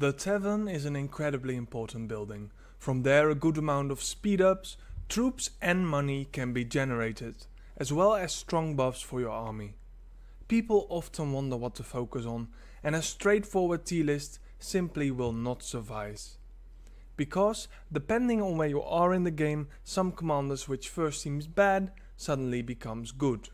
The Tavern is an incredibly important building. From there a good amount of speed ups, troops and money can be generated, as well as strong buffs for your army. People often wonder what to focus on, and a straightforward tier list simply will not suffice. Because, depending on where you are in the game, some commanders which first seems bad, suddenly becomes good.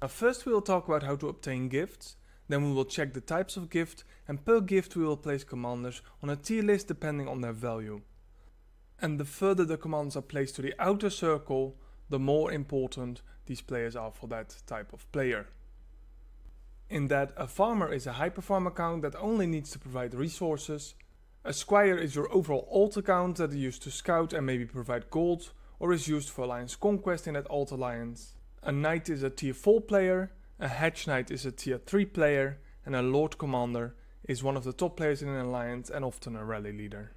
Now first we will talk about how to obtain gifts, then we will check the types of gift, and per gift we will place commanders on a tier list depending on their value. And the further the commanders are placed to the outer circle, the more important these players are for that type of player. In that a farmer is a hyper farm account that only needs to provide resources, a squire is your overall alt account that is used to scout and maybe provide gold, or is used for alliance conquest in that alt alliance. A knight is a tier 4 player, a hedge knight is a tier 3 player, and a lord commander is one of the top players in an alliance and often a rally leader.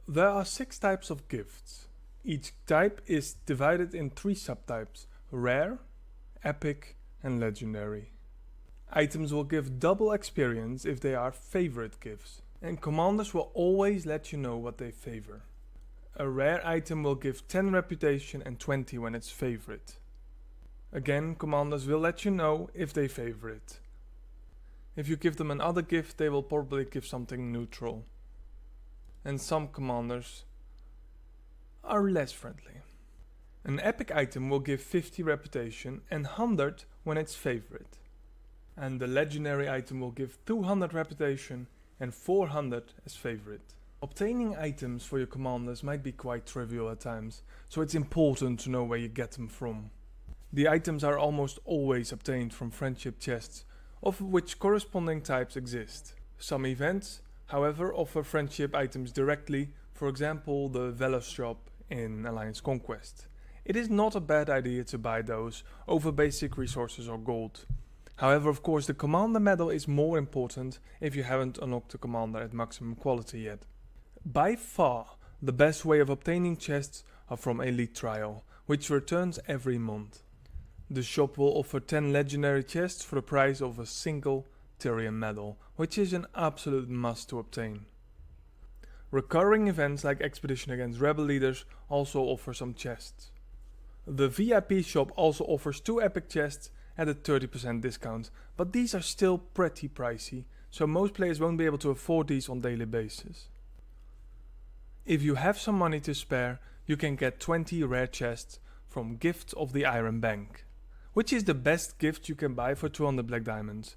There are 6 types of gifts. Each type is divided in 3 subtypes: rare, epic and legendary. Items will give double experience if they are favorite gifts, and commanders will always let you know what they favor. A rare item will give 10 reputation and 20 when it's favorite. Again, commanders will let you know if they favor it. If you give them another gift, they will probably give something neutral. And some commanders are less friendly. An epic item will give 50 reputation and 100 when it's favorite. And the legendary item will give 200 reputation and 400 as favorite. Obtaining items for your commanders might be quite trivial at times, so it's important to know where you get them from. The items are almost always obtained from friendship chests, of which corresponding types exist. Some events, however, offer friendship items directly, for example the Velos shop in Alliance Conquest. It is not a bad idea to buy those over basic resources or gold. However, of course, the commander medal is more important if you haven't unlocked the commander at maximum quality yet. By far, the best way of obtaining chests are from Elite Trial, which returns every month. The shop will offer 10 legendary chests for the price of a single Tyrion medal, which is an absolute must to obtain. Recurring events like Expedition Against Rebel Leaders also offer some chests. The VIP shop also offers 2 epic chests at a 30% discount, but these are still pretty pricey, so most players won't be able to afford these on daily basis. If you have some money to spare, you can get 20 rare chests from Gift of the Iron Bank, which is the best gift you can buy for 200 black diamonds,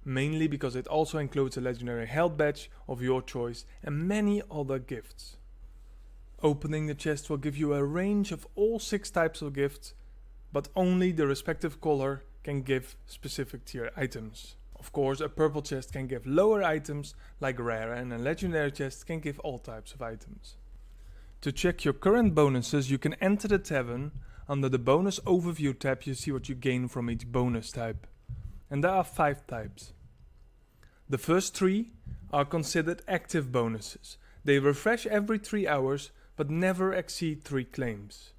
mainly because it also includes a legendary health badge of your choice and many other gifts. Opening the chest will give you a range of all 6 types of gifts, but only the respective color can give specific tier items. Of course, a purple chest can give lower items like rare, and a legendary chest can give all types of items. To check your current bonuses, you can enter the Tavern. Under the bonus overview tab you see what you gain from each bonus type. And there are 5 types. The first 3 are considered active bonuses. They refresh every 3 hours but never exceed 3 claims.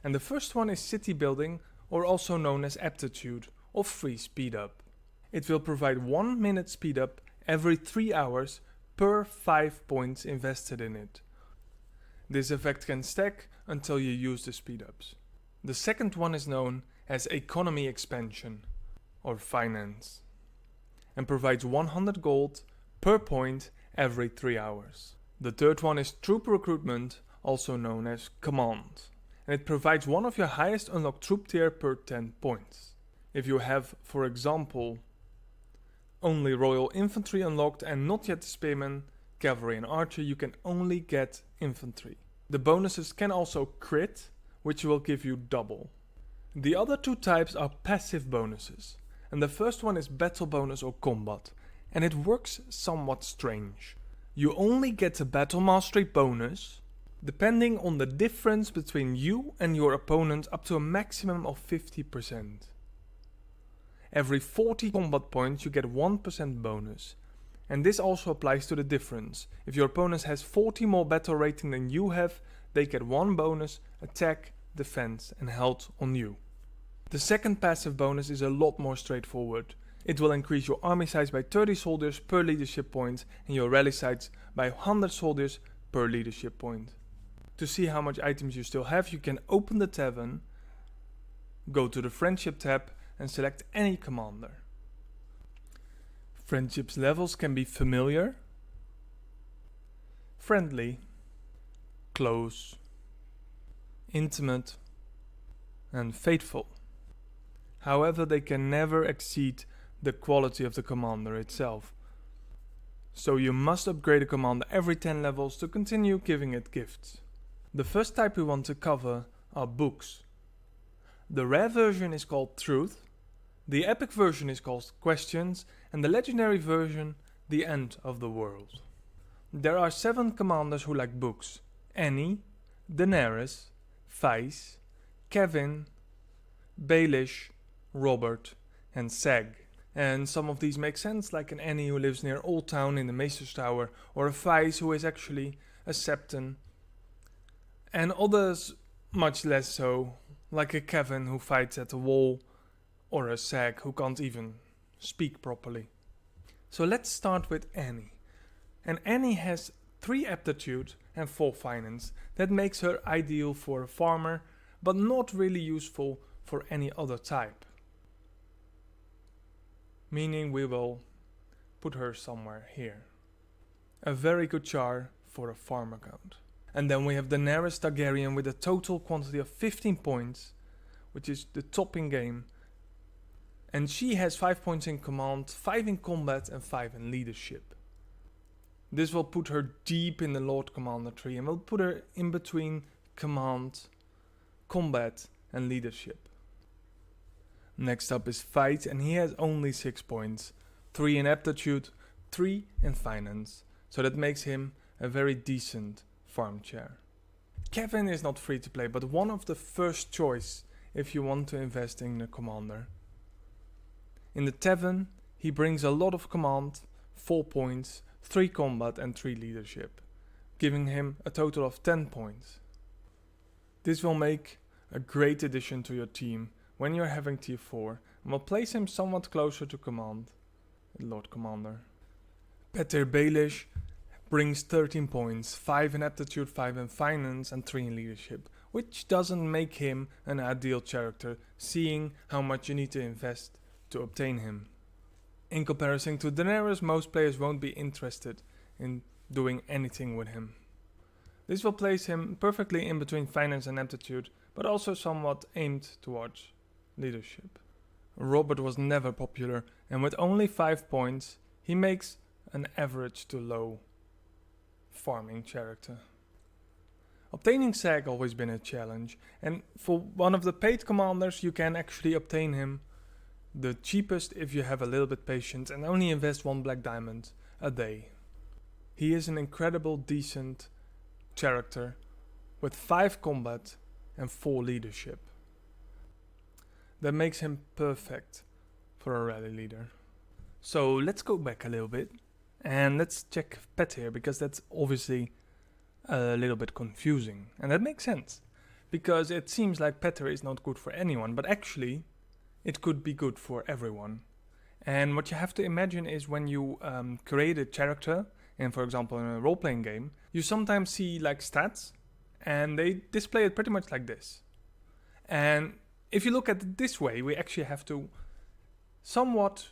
And the first one is City Building, or also known as Aptitude, or free speed up. It will provide 1 minute speed up every 3 hours per 5 points invested in it. This effect can stack until you use the speed ups. The second one is known as Economy Expansion, or Finance, and provides 100 gold per point every 3 hours. The third one is Troop Recruitment, also known as Command, and it provides one of your highest unlocked troop tier per 10 points. If you have, for example, only Royal Infantry unlocked and not yet the Spearmen, Cavalry and Archer, you can only get Infantry. The bonuses can also crit, which will give you double. The other 2 types are passive bonuses, and the first one is Battle Bonus or Combat, and it works somewhat strange. You only get a Battle Mastery bonus depending on the difference between you and your opponent up to a maximum of 50%. Every 40 combat points you get 1% bonus, and this also applies to the difference. If your opponent has 40 more battle rating than you have, they get 1 bonus, attack, defense and health on you. The second passive bonus is a lot more straightforward. It will increase your army size by 30 soldiers per leadership point and your rally size by 100 soldiers per leadership point. To see how much items you still have, you can open the Tavern, go to the Friendship tab and select any commander. Friendships levels can be familiar, friendly, close, intimate, and faithful. However, they can never exceed the quality of the commander itself. So you must upgrade a commander every 10 levels to continue giving it gifts. The first type we want to cover are books. The rare version is called Truth, the epic version is called Questions, and the legendary version, The End of the World. There are 7 commanders who like books: Annie, Daenerys, Vice, Kevin, Baelish, Robert, and Sag. And some of these make sense, like an Annie who lives near Old Town in the Maester's Tower, or a Vice who is actually a Septon. And others much less so, like a Kevin who fights at the wall, or a Sag who can't even speak properly. So let's start with Annie. And Annie has 3 aptitude and 4 finance. That makes her ideal for a farmer, but not really useful for any other type. Meaning we will put her somewhere here. A very good char for a farm account. And then we have Daenerys Targaryen with a total quantity of 15 points, which is the top in game. And she has 5 points in command, 5 in combat and 5 in leadership. This will put her deep in the Lord Commander tree and will put her in between command, combat and leadership. Next up is Fight, and he has only 6 points, 3 in aptitude, 3 in finance. So that makes him a very decent farm chair. Kevin is not free to play, but one of the first choice if you want to invest in a commander. In the Tavern, he brings a lot of command, 4 points, 3 combat and 3 leadership, giving him a total of 10 points. This will make a great addition to your team when you're having tier 4 and will place him somewhat closer to command, Lord Commander. Peter Baelish brings 13 points, 5 in aptitude, 5 in finance and 3 in leadership, which doesn't make him an ideal character, seeing how much you need to invest to obtain him. In comparison to Daenerys, most players won't be interested in doing anything with him. This will place him perfectly in between finance and aptitude, but also somewhat aimed towards leadership. Robert was never popular, and with only 5 points, he makes an average to low farming character. Obtaining Sag always been a challenge, and for one of the paid commanders you can actually obtain him the cheapest if you have a little bit patience and only invest 1 black diamond a day. He is an incredible decent character with 5 combat and 4 leadership. That makes him perfect for a rally leader. So let's go back a little bit and let's check pet here, because that's obviously a little bit confusing. And that makes sense, because it seems like Petter is not good for anyone, but actually it could be good for everyone. And what you have to imagine is when you create a character, and for example in a role-playing game, you sometimes see like stats, and they display it pretty much like this. And if you look at it this way, we actually have to somewhat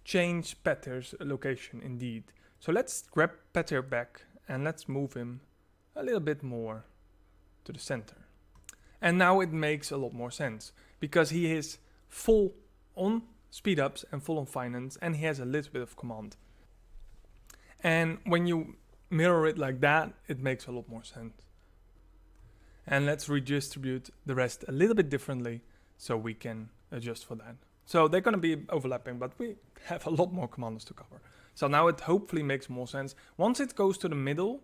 change Petter's location indeed. So let's grab Petter back and let's move him a little bit more to the center. And now it makes a lot more sense, because he is full on speed ups and full on finance, and he has a little bit of command. And when you mirror it like that, it makes a lot more sense. And let's redistribute the rest a little bit differently so we can adjust for that. So they're going to be overlapping, but we have a lot more commanders to cover. So now it hopefully makes more sense. Once it goes to the middle,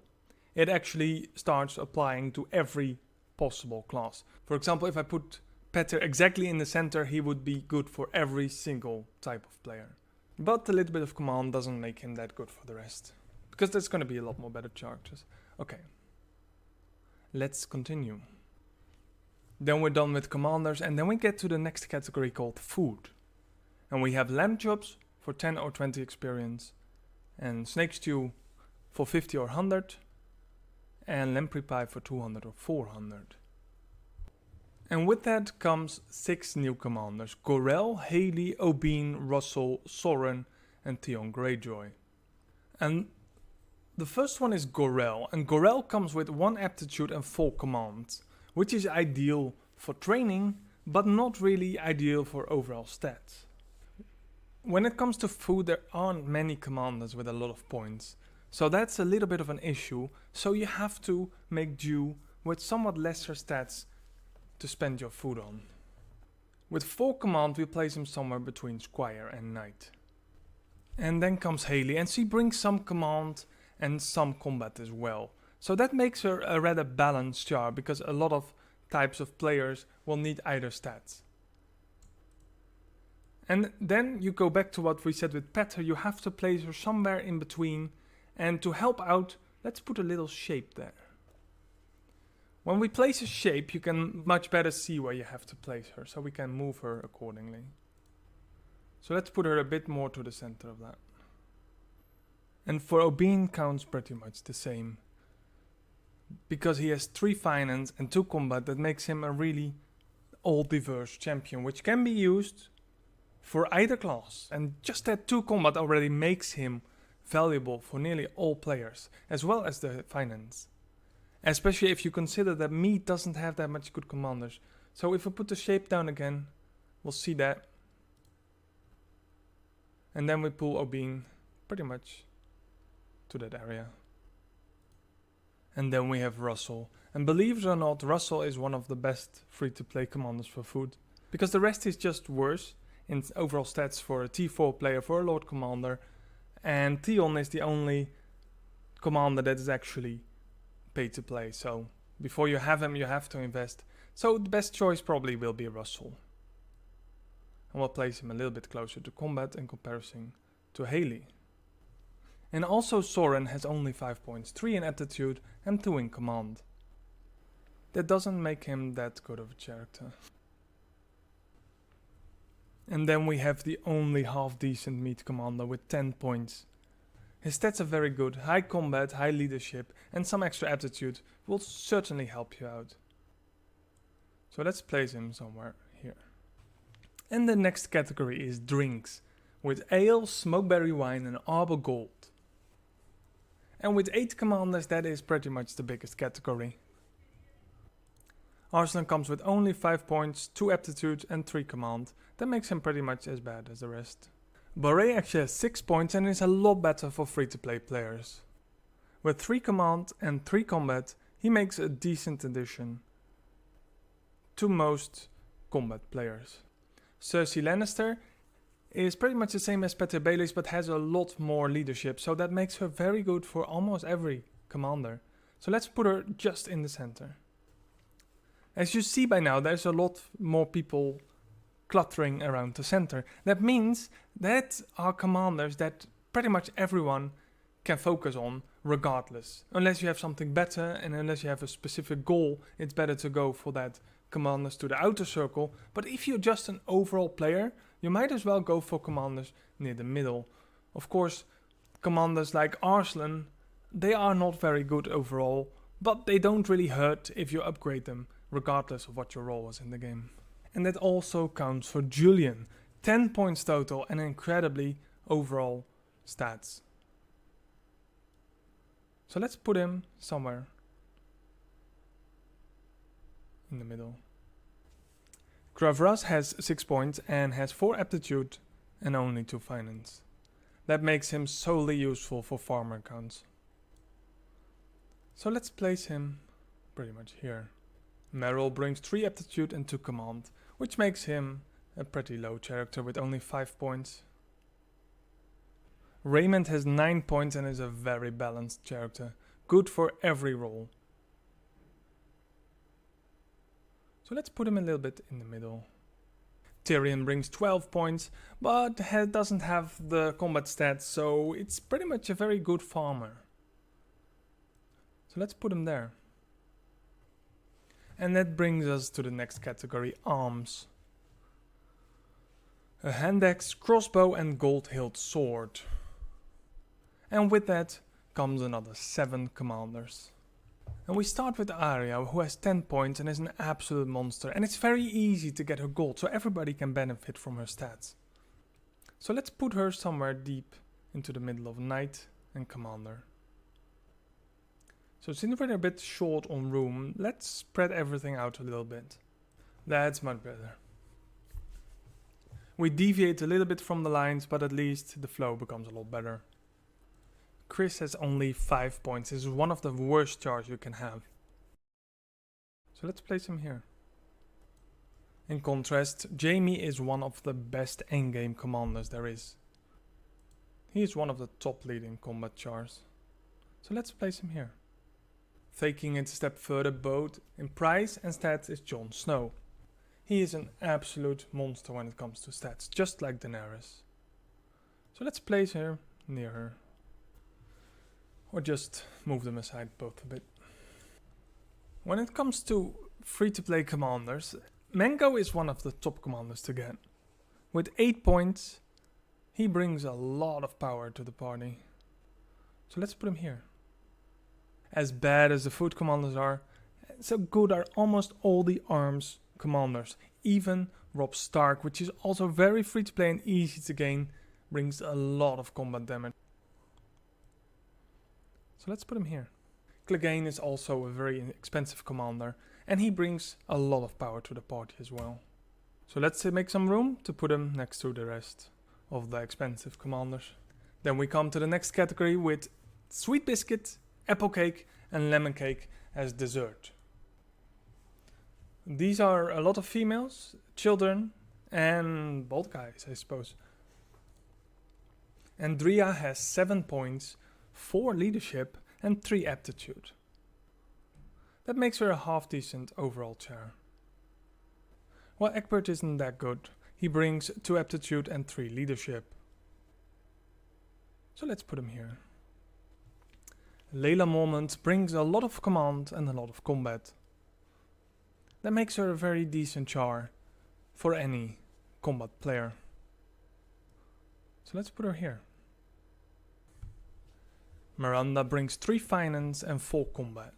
it actually starts applying to every possible class. For example, if I put Petter exactly in the center, he would be good for every single type of player. But a little bit of command doesn't make him that good for the rest, because there's going to be a lot more better characters. Okay, let's continue. Then we're done with commanders, and then we get to the next category called food. And we have lamb chops for 10 or 20 experience, and Snake Stew for 50 or 100, and Lamprey Pie for 200 or 400. And with that comes 6 new commanders: Gorrell, Haley, Oberyn, Russell, Soren, and Theon Greyjoy. And the first one is Gorrell, and Gorrell comes with 1 aptitude and 4 command, which is ideal for training, but not really ideal for overall stats. When it comes to food, there aren't many commanders with a lot of points, so that's a little bit of an issue, so you have to make do with somewhat lesser stats to spend your food on. With 4 command, we place him somewhere between Squire and Knight. And then comes Haley, and she brings some command and some combat as well. So that makes her a rather balanced char, because a lot of types of players will need either stats. And then you go back to what we said with Petter, you have to place her somewhere in between, and to help out, let's put a little shape there. When we place a shape, you can much better see where you have to place her, so we can move her accordingly. So let's put her a bit more to the center of that. And for Oberyn counts pretty much the same, because he has 3 finance and 2 combat. That makes him a really all-diverse champion, which can be used for either class. And just that 2 combat already makes him valuable for nearly all players, as well as the finance. Especially if you consider that Meat doesn't have that much good commanders. So if we put the shape down again, we'll see that. And then we pull Oberyn pretty much to that area. And then we have Russell. And believe it or not, Russell is one of the best free-to-play commanders for food, because the rest is just worse in overall stats for a T4 player, for a Lord Commander. And Theon is the only commander that is actually paid to play, so before you have him you have to invest. So the best choice probably will be Russell. And we'll place him a little bit closer to combat in comparison to Haley. And also Soren has only 5 points, 3 in aptitude and 2 in command. That doesn't make him that good of a character. And then we have the only half decent Meat commander with 10 points. His stats are very good: high combat, high leadership, and some extra aptitude will certainly help you out. So let's place him somewhere here. And the next category is drinks, with ale, smokeberry wine, and arbor gold. And with 8 commanders, that is pretty much the biggest category. Arslan comes with only 5 points, 2 aptitude, and 3 command. That makes him pretty much as bad as the rest. Beret actually has 6 points and is a lot better for free-to-play players. With 3 command and 3 combat, he makes a decent addition to most combat players. Cersei Lannister is pretty much the same as Petter Baelish, but has a lot more leadership, so that makes her very good for almost every commander. So let's put her just in the center. As you see by now, there's a lot more people cluttering around the center. That means that are commanders that pretty much everyone can focus on regardless. Unless you have something better and unless you have a specific goal, it's better to go for that commanders to the outer circle. But if you're just an overall player, you might as well go for commanders near the middle. Of course, commanders like Arslan, they are not very good overall, but they don't really hurt if you upgrade them, regardless of what your role was in the game. And that also counts for Julian. 10 points total and incredibly overall stats. So let's put him somewhere in the middle. Gravras has 6 points and has 4 aptitude and only 2 finance. That makes him solely useful for farmer accounts. So let's place him pretty much here. Merrill brings 3 aptitude and 2 command, which makes him a pretty low character with only 5 points. Raymond has 9 points and is a very balanced character, good for every role. So let's put him a little bit in the middle. Tyrion brings 12 points, but doesn't have the combat stats, so it's pretty much a very good farmer. So let's put him there. And that brings us to the next category, arms. a hand axe, crossbow and gold-hilt sword. And with that comes another 7 commanders. And we start with Arya, who has 10 points and is an absolute monster, and it's very easy to get her gold, so everybody can benefit from her stats. So let's put her somewhere deep into the middle of knight and commander. So since we're a bit short on room, let's spread everything out a little bit. That's much better. We deviate a little bit from the lines, but at least the flow becomes a lot better. Chris has only 5 points. This is one of the worst chars you can have. So let's place him here. In contrast, Jaime is one of the best endgame commanders there is. He is one of the top leading combat chars. So let's place him here. Taking it a step further, both in price and stats, is Jon Snow. He is an absolute monster when it comes to stats, just like Daenerys. So let's place her near her. Or just move them aside both a bit. When it comes to free-to-play commanders, Mango is one of the top commanders to get. With 8 points, he brings a lot of power to the party. So let's put him here. As bad as the foot commanders are, so good are almost all the arms commanders. Even Robb Stark, which is also very free-to-play and easy to gain, brings a lot of combat damage. So let's put him here. Clegane is also a very expensive commander, and he brings a lot of power to the party as well. So let's make some room to put him next to the rest of the expensive commanders. Then we come to the next category with sweet biscuit, apple cake and lemon cake as dessert. These are a lot of females, children and bald guys, I suppose. Andrea has 7 points, 4 leadership and 3 aptitude. That makes her a half decent overall char. While Egbert isn't that good, he brings 2 aptitude and 3 leadership. So let's put him here. Layla Mormont brings a lot of command and a lot of combat. That makes her a very decent char for any combat player. So let's put her here. Miranda brings 3 finance and 4 combat.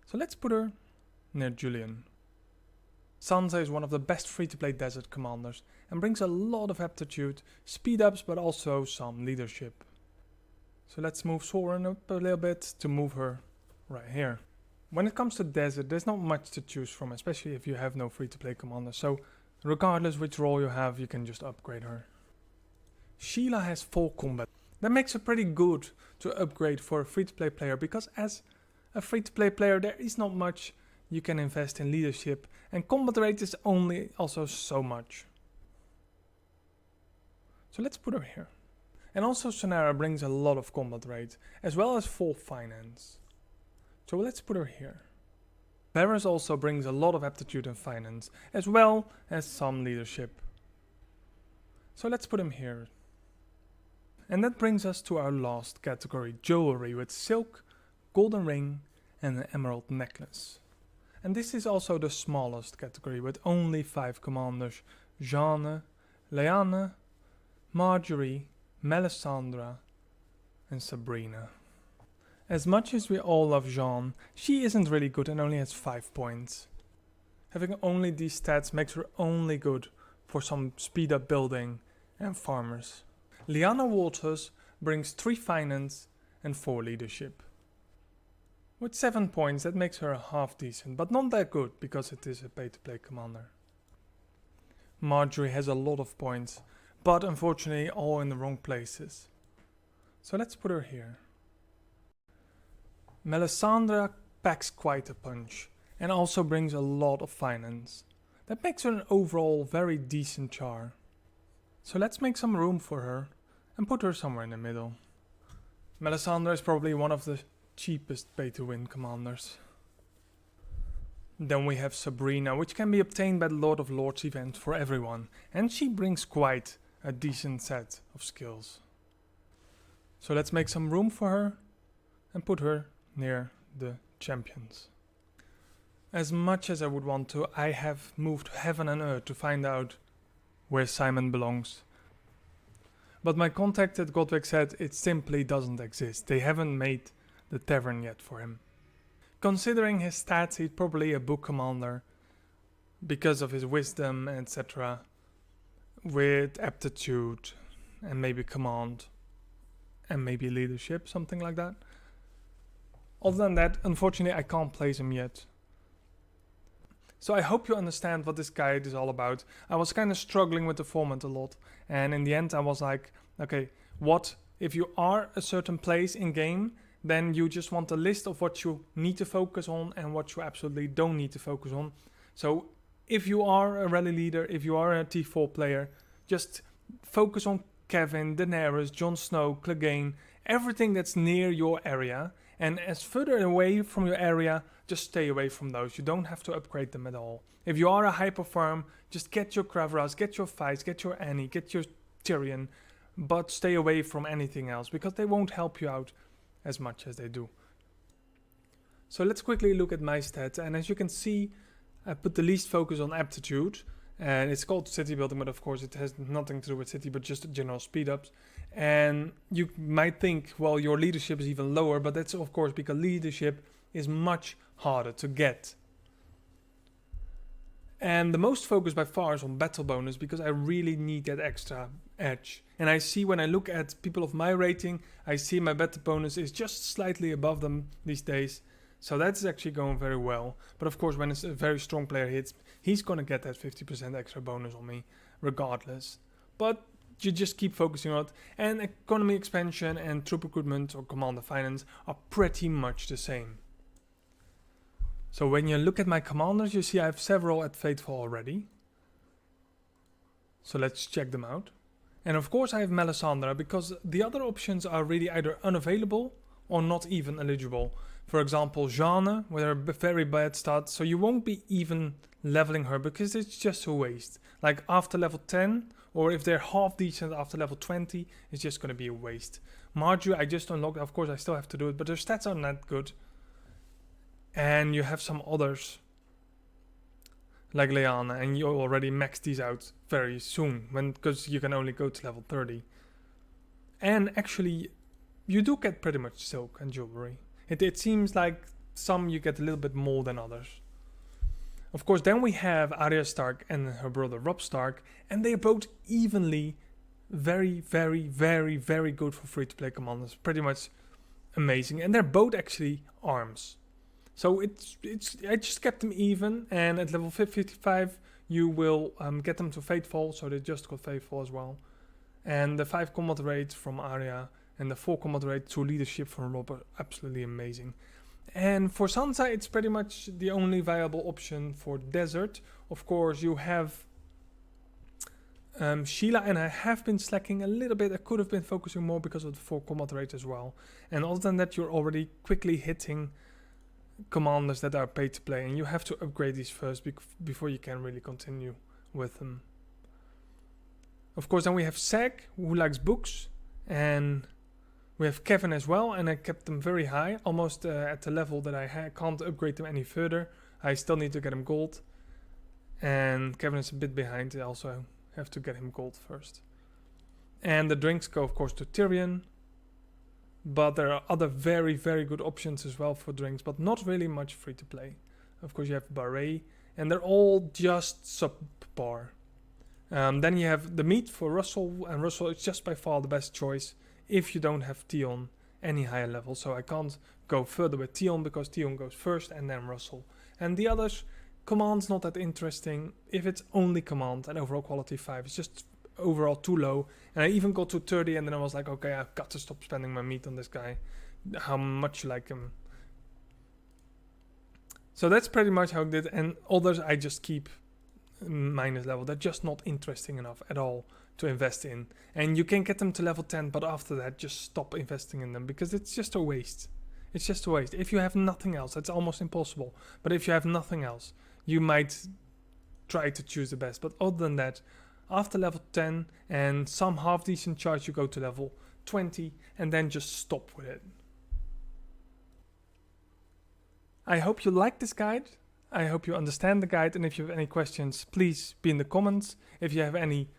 So let's put her near Julian. Sansa is one of the best free-to-play desert commanders and brings a lot of aptitude, speed ups but also some leadership. So let's move Soren up a little bit to move her right here. When it comes to desert, there's not much to choose from, especially if you have no free-to-play commander, so regardless which role you have, you can just upgrade her. Sheila has 4 combat. That makes her pretty good to upgrade for a free-to-play player, because as a free-to-play player there is not much you can invest in leadership, and combat rate is only also so much. So let's put her here. And also Sonara brings a lot of combat rate, as well as 4 finance. So let's put her here. Varys also brings a lot of aptitude and finance, as well as some leadership. So let's put him here. And that brings us to our last category, jewelry, with silk, golden ring and an emerald necklace. And this is also the smallest category, with only 5 commanders: Jeanne, Lyanna, Marjorie, Melisandre and Sabrina. As much as we all love Jeanne, she isn't really good and only has 5 points. Having only these stats makes her only good for some speed up building and farmers. Lyanna Waters brings 3 finance and 4 leadership. With 7 points that makes her a half decent, but not that good because it is a pay to play commander. Marjorie has a lot of points, but unfortunately all in the wrong places. So let's put her here. Melisandre packs quite a punch and also brings a lot of finance. That makes her an overall very decent char. So let's make some room for her and put her somewhere in the middle. Melisandre is probably one of the cheapest pay to win commanders. Then we have Sabrina, which can be obtained by the Lord of Lords event for everyone, and she brings quite a decent set of skills. So let's make some room for her and put her near the champions. As much as I would want to, I have moved heaven and earth to find out where Simon belongs. But my contact at Godwick said it simply doesn't exist. They haven't made the Tavern yet for him. Considering his stats, he's probably a book commander because of his wisdom, etc. With aptitude and maybe command and maybe leadership, something like that. Other than that, unfortunately, I can't place him yet. So I hope you understand what this guide is all about. I was kind of struggling with the format a lot, and in the end I was like, okay, what if you are a certain place in game, then you just want a list of what you need to focus on and what you absolutely don't need to focus on. So if you are a rally leader, if you are a T4 player, just focus on Kevin, Daenerys, Jon Snow, Clegane, everything that's near your area. And as further away from your area, just stay away from those. You don't have to upgrade them at all. If you are a hyper farm, just get your Craveras, get your Fights, get your Annie, get your Tyrion, but stay away from anything else because they won't help you out as much as they do. So let's quickly look at my stats, and as you can see, I put the least focus on aptitude, and it's called city building, but of course it has nothing to do with city, but just general speed ups. And you might think, well, your leadership is even lower, but that's of course because leadership is much harder to get. And the most focus by far is on battle bonus because I really need that extra edge. And I see when I look at people of my rating, I see my battle bonus is just slightly above them these days. So that's actually going very well. But of course, when it's a very strong player hits, he's going to get that 50% extra bonus on me regardless. But you just keep focusing on it. And economy expansion and troop recruitment or commander finance are pretty much the same. So when you look at my commanders, you see I have several at Fateful already. So let's check them out. And of course I have Melisandre because the other options are really either unavailable or not even eligible. For example, Jeanne with her very bad start, so you won't be even leveling her because it's just a waste. Like after level 10, or if they're half decent after level 20, it's just going to be a waste. Marjorie I just unlocked, of course I still have to do it, but their stats are not good. And you have some others like Lyanna, and you already max these out very soon because you can only go to level 30. And actually you do get pretty much silk and jewelry. It seems like some you get a little bit more than others. Of course, then we have Arya Stark and her brother Robb Stark, and they're both evenly very, very, very, very good for free-to-play commanders. Pretty much amazing, and they're both actually arms. So I just kept them even, and at level 55 you will get them to Fateful, so they just got Fateful as well. And the 5 combat rate from Arya and the 4 combat rate to leadership from Robb are absolutely amazing. And for Sansa, it's pretty much the only viable option for desert. Of course, you have Sheila, and I have been slacking a little bit. I could have been focusing more because of the 4 combat rate as well. And other than that, you're already quickly hitting commanders that are paid to play, and you have to upgrade these first before you can really continue with them. Of course, then we have Sag, who likes books, and we have Kevin as well, and I kept them very high, almost at the level that I can't upgrade them any further. I still need to get him gold, and Kevin is a bit behind. I also have to get him gold first. And the drinks go, of course, to Tyrion, but there are other very, very good options as well for drinks, but not really much free to play. Of course, you have Barret, and they're all just subpar. Then you have the meat for Russell, and Russell is just by far the best choice if you don't have Tion any higher level. So I can't go further with Tion because Tion goes first and then Russell. And the others, command's not that interesting. If it's only command and overall quality 5, it's just overall too low. And I even got to 30 and then I was like, okay, I've got to stop spending my meat on this guy. How much you like him. So that's pretty much how I did. And others I just keep minus level. They're just not interesting enough at all to invest in. And you can get them to level 10, but after that just stop investing in them because it's just a waste. It's just a waste. If you have nothing else, that's almost impossible. But if you have nothing else, you might try to choose the best. But other than that, after level 10 and some half decent charts, you go to level 20 and then just stop with it. I hope you like this guide. I hope you understand the guide, and if you have any questions, please be in the comments. If you have any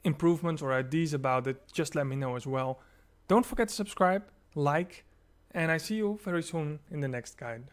improvements or ideas about it, just let me know as well. Don't forget to subscribe, like, and I see you very soon in the next guide.